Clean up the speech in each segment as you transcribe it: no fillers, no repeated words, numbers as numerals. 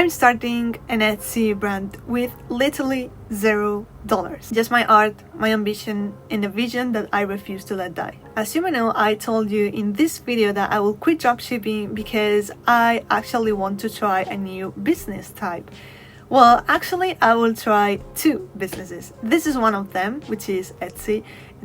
I'm starting an Etsy brand with literally $0. Just my art, my ambition, and a vision that I refuse to let die. As you may know, I told you in this video that I will quit dropshipping because I actually want to try a new business type. Well, actually, I will try 2 businesses. This is one of them, which is Etsy.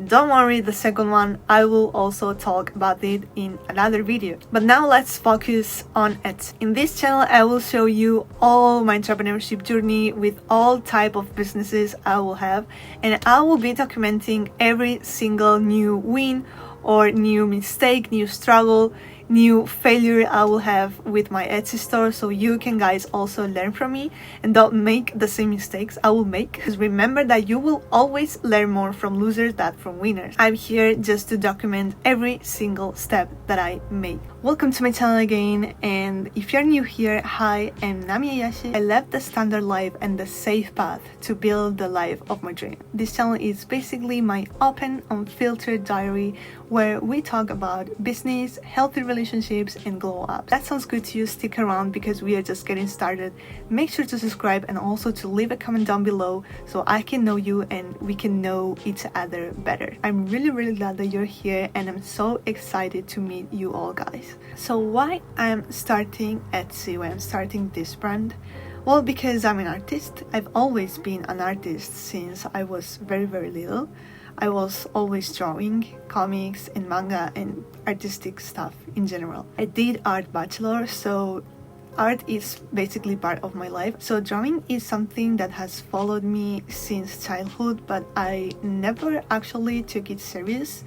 Don't worry, the second one, I will also talk about it in another video. But now let's focus on Etsy. In this channel, I will show you all my entrepreneurship journey with all type of businesses I will have. And I will be documenting every single new win or new mistake, new struggle, new failure I will have with my Etsy store, so you can guys also learn from me and don't make the same mistakes I will make, because remember that you will always learn more from losers than from winners. I'm here just to document every single step that I make. Welcome to my channel again, and if you're new here, hi, I'm Nami Ayashi. I left the standard life and the safe path to build the life of my dream. This channel is basically my open, unfiltered diary where we talk about business, healthy relationships, and glow up. That sounds good to you? Stick around because we are just getting started. Make sure to subscribe and also to leave a comment down below so I can know you and we can know each other better. I'm really glad that you're here, and I'm so excited to meet you all, guys. So why I'm starting Etsy, why I'm starting this brand? Well, because I'm an artist. I've always been an artist since I was very little. I was always drawing comics and manga and artistic stuff in general. I did art bachelor, so art is basically part of my life. So drawing is something that has followed me since childhood, but I never actually took it serious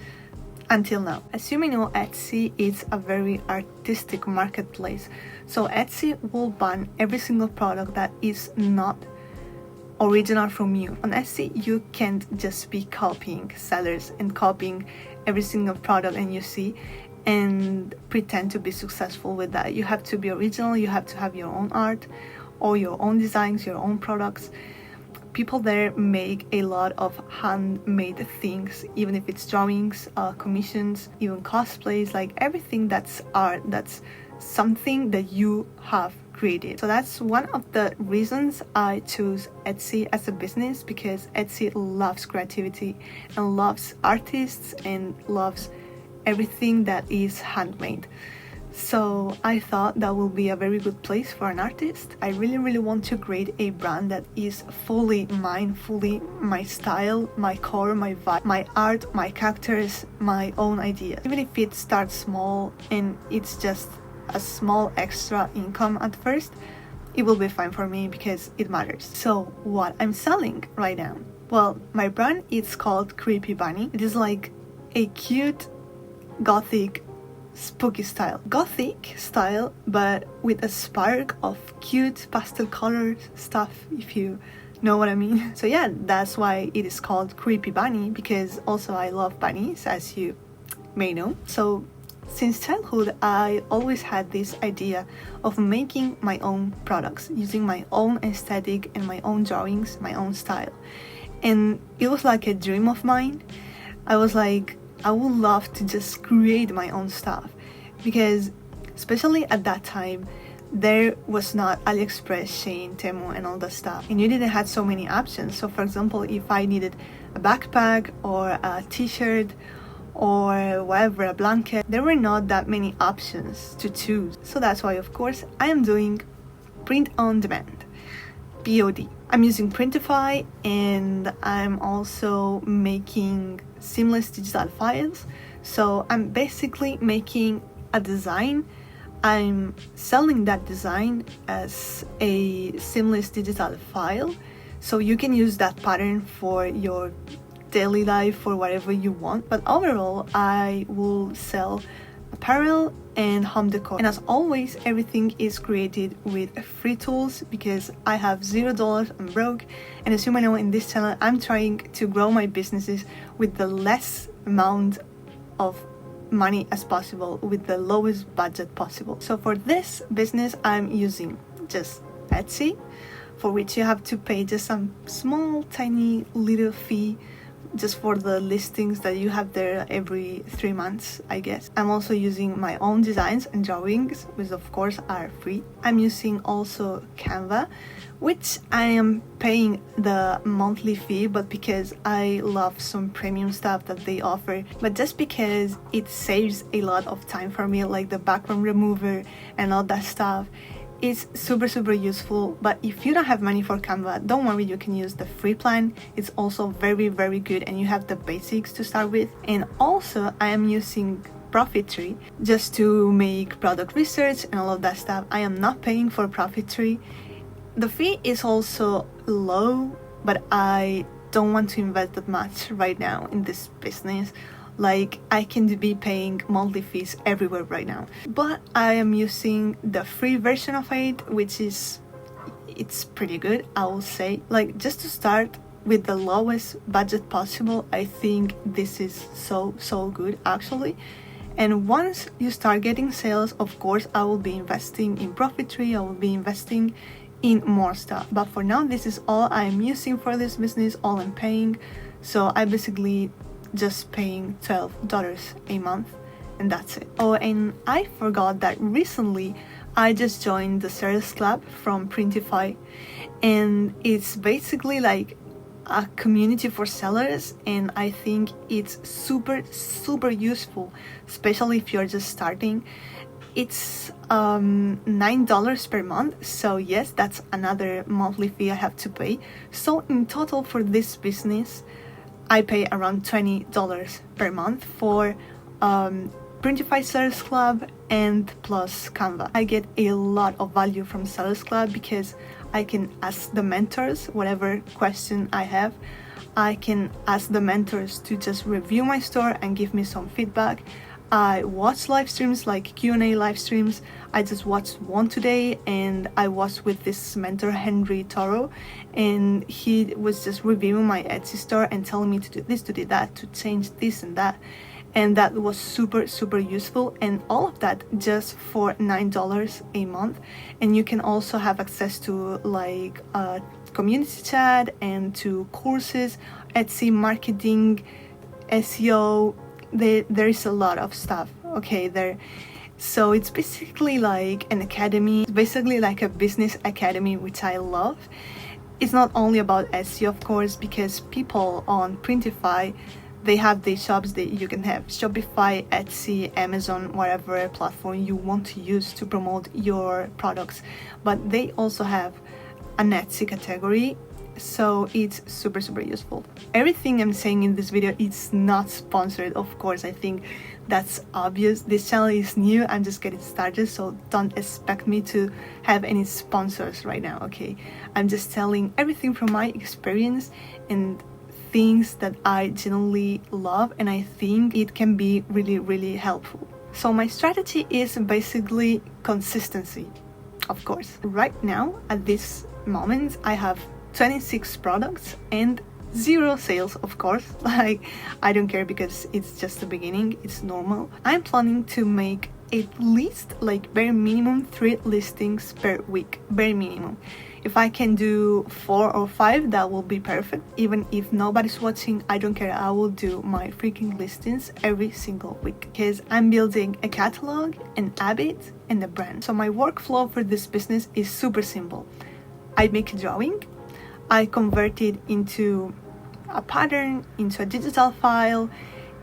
until now. As you may know, Etsy is a very artistic marketplace. So Etsy will ban every single product that is not original from you. On Etsy, you can't just be copying sellers and copying every single product and you see and pretend to be successful with that. You have to be original, you have to have your own art or your own designs, your own products. People there make a lot of handmade things, even if it's drawings, commissions, even cosplays, like everything that's art, that's something that you have created. So that's one of the reasons I chose Etsy as a business, because Etsy loves creativity and loves artists and loves everything that is handmade. So I thought that will be a very good place for an artist. I really want to create a brand that is fully mine, fully my style, my core, my vibe, my art, my characters, my own ideas. Even if it starts small and it's just a small extra income at first, it will be fine for me because it matters. So what I'm selling right now? Well, my brand is called Creepy Bunny. It is like a cute gothic spooky style. Gothic style, but with a spark of cute pastel color stuff, if you know what I mean. So yeah, that's why it is called Creepy Bunny, because also I love bunnies, as you may know. So since childhood, I always had this idea of making my own products, using my own aesthetic and my own drawings, my own style. And it was like a dream of mine. I was like, I would love to just create my own stuff, because especially at that time, there was not AliExpress, Shein, Temu and all that stuff, and you didn't have so many options. So for example, if I needed a backpack or a t-shirt or whatever, a blanket, there were not that many options to choose. So that's why, of course, I am doing print on demand, POD. I'm using Printify, and I'm also making seamless digital files. So I'm basically making a design, I'm selling that design as a seamless digital file, so you can use that pattern for your daily life, for whatever you want. But overall, I will sell apparel and home decor, and as always, everything is created with free tools because I have $0, I'm broke. And as you might know, in this channel, I'm trying to grow my businesses with the less amount of money as possible, with the lowest budget possible. So for this business, I'm using just Etsy, for which you have to pay just some small tiny little fee just for the listings that you have there every 3 months, I guess. I'm also using my own designs and drawings, which of course are free. I'm using also Canva, which I am paying the monthly fee, but because I love some premium stuff that they offer, but just because it saves a lot of time for me, like the background remover and all that stuff. It's super useful. But if you don't have money for Canva, don't worry, you can use the free plan. It's also very good, and you have the basics to start with. And also I am using Profittree just to make product research and all of that stuff. I am not paying for Profittree. The fee is also low, but I don't want to invest that much right now in this business. Like, I can be paying monthly fees everywhere right now. But I am using the free version of it, which is, it's pretty good, I will say. Like, just to start with the lowest budget possible, I think this is so good actually. And once you start getting sales, of course, I will be investing in Profittree, I will be investing in more stuff. But for now, this is all I'm using for this business, all I'm paying. So I basically just paying $12 a month, and that's it. Oh, and I forgot that recently I just joined the sales club from Printify, and it's basically like a community for sellers, and I think it's super useful, especially if you're just starting. It's $9 per month, so yes, that's another monthly fee I have to pay. So in total for this business, I pay around $20 per month for Printify Sellers Club and plus Canva. I get a lot of value from Sellers Club because I can ask the mentors whatever question I have. I can ask the mentors to just review my store and give me some feedback. I watch live streams like Q&A live streams. I just watched one today, and I was with this mentor Henry Toro, and he was just reviewing my Etsy store and telling me to do this, to do that, to change this and that. And that was super useful, and all of that just for $9 a month. And you can also have access to like a community chat and to courses, Etsy marketing, SEO. There is a lot of stuff, okay, there. So it's basically like an academy, it's basically like a business academy, which I love. It's not only about SEO, of course, because people on Printify, they have the shops that you can have Shopify, Etsy, Amazon, whatever platform you want to use to promote your products. But they also have an Etsy category, so it's super useful. Everything I'm saying in this video is not sponsored, of course. I think that's obvious. This channel is new, I'm just getting started, so don't expect me to have any sponsors right now, okay? I'm just telling everything from my experience and things that I genuinely love, and I think it can be really helpful. So my strategy is basically consistency, of course. Right now, at this moment, I have 26 products and 0 sales, of course. Like, I don't care because it's just the beginning, it's normal. I'm planning to make at least, like, bare minimum 3 listings per week, bare minimum. If I can do 4 or 5, that will be perfect. Even if nobody's watching, I don't care, I will do my freaking listings every single week, because I'm building a catalog, an habit, and a brand. So my workflow for this business is super simple. I make a drawing, I convert it into a pattern, into a digital file,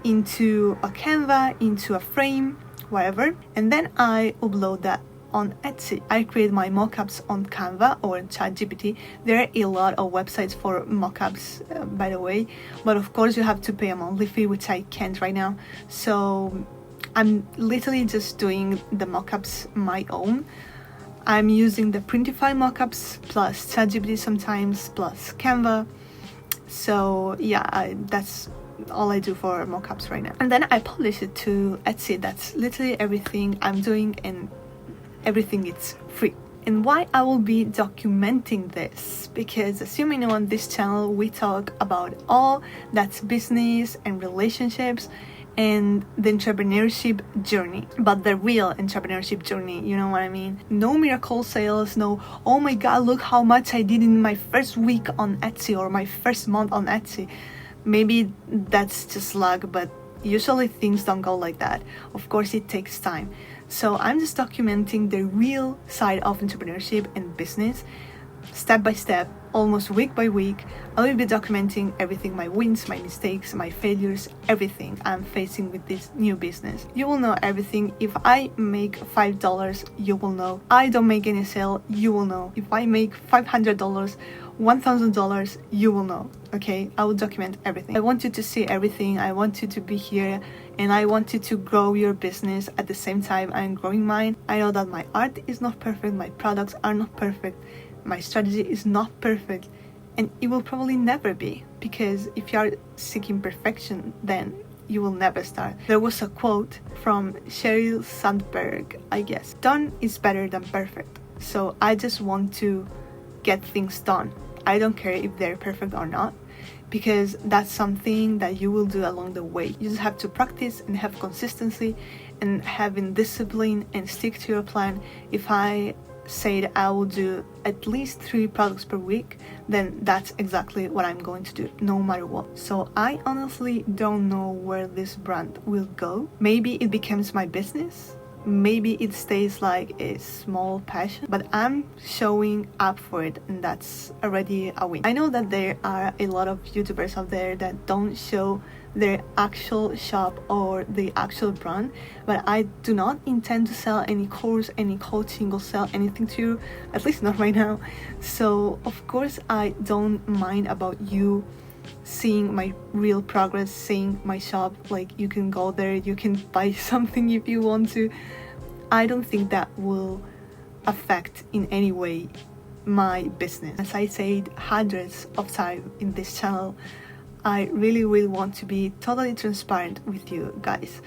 into a Canva, into a frame, whatever, and then I upload that on Etsy. I create my mockups on Canva or ChatGPT. There are a lot of websites for mockups, by the way, but of course you have to pay a monthly fee, which I can't right now. So I'm literally just doing the mockups my own. I'm using the Printify mockups plus ChatGPT sometimes plus Canva. So yeah, that's all I do for mockups right now. And then I publish it to Etsy. That's literally everything I'm doing, and everything is free. And why I will be documenting this? Because as you may know, on this channel we talk about all that's business and relationships and the entrepreneurship journey, but the real entrepreneurship journey, you know what I mean? No miracle sales, no, oh my god, look how much I did in my first week on Etsy or my first month on Etsy. Maybe that's just luck, but usually things don't go like that. Of course, it takes time. So I'm just documenting the real side of entrepreneurship and business, step by step, almost week by week. I will be documenting everything, my wins, my mistakes, my failures, everything I'm facing with this new business. You will know everything. If I make $5, you will know. I don't make any sale, you will know. If I make $500, $1,000, you will know. Okay, I will document everything. I want you to see everything. I want you to be here, and I want you to grow your business at the same time I'm growing mine. I know that my art is not perfect, my products are not perfect, my strategy is not perfect, and it will probably never be, because if you are seeking perfection, then you will never start. There was a quote from Sheryl Sandberg, I guess. Done is better than perfect. So I just want to get things done. I don't care if they're perfect or not, because that's something that you will do along the way. You just have to practice and have consistency and having discipline and stick to your plan. If I said I will do at least 3 products per week, then that's exactly what I'm going to do, no matter what. So I honestly don't know where this brand will go. Maybe it becomes my business. Maybe it stays like a small passion, but I'm showing up for it, and that's already a win. I know that there are a lot of YouTubers out there that don't show their actual shop or the actual brand, but I do not intend to sell any course, any coaching, or sell anything to you, at least not right now. So of course I don't mind about you seeing my real progress, seeing my shop. Like, you can go there, you can buy something if you want to. I don't think that will affect in any way my business. As I said hundreds of times in this channel, I really want to be totally transparent with you guys.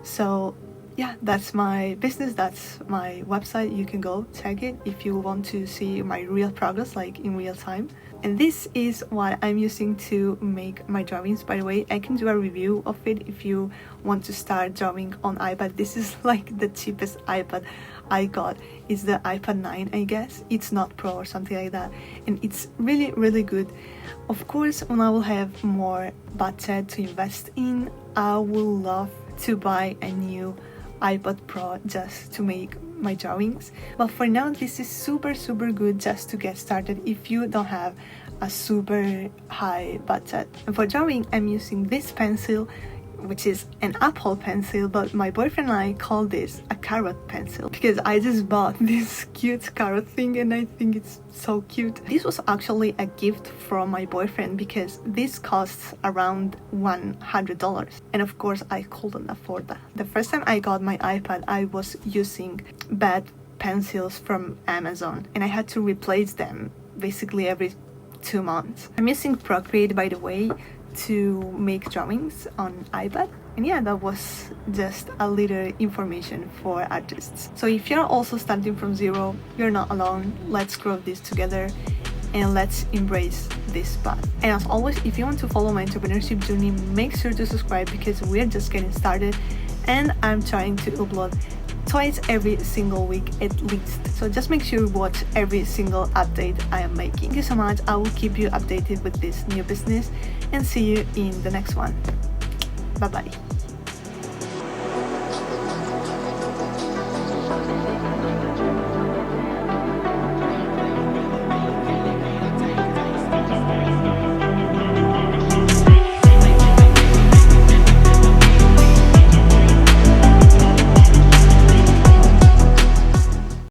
So yeah, that's my business, that's my website. You can go check it if you want to see my real progress, like in real time. And this is what I'm using to make my drawings. By the way, I can do a review of it if you want to start drawing on iPad. This is like the cheapest iPad I got. It's the iPad 9, I guess. It's not Pro or something like that, and it's really good. Of course, when I will have more budget to invest in, I will love to buy a new iPad Pro just to make my drawings. But for now, this is super good just to get started if you don't have a super high budget. And for drawing, I'm using this pencil, which is an Apple pencil, but my boyfriend and I call this a carrot pencil because I just bought this cute carrot thing and I think it's so cute. This was actually a gift from my boyfriend because this costs around $100, and of course I couldn't afford that. The first time I got my iPad, I was using bad pencils from Amazon and I had to replace them basically every 2 months. I'm using Procreate, by the way, to make drawings on iPad. And yeah, that was just a little information for artists. So if you're also starting from zero, you're not alone. Let's grow this together and let's embrace this path. And as always, if you want to follow my entrepreneurship journey, make sure to subscribe because we're just getting started and I'm trying to upload twice every single week at least. So just make sure you watch every single update I am making. Thank you so much. I will keep you updated with this new business and see you in the next one. Bye bye.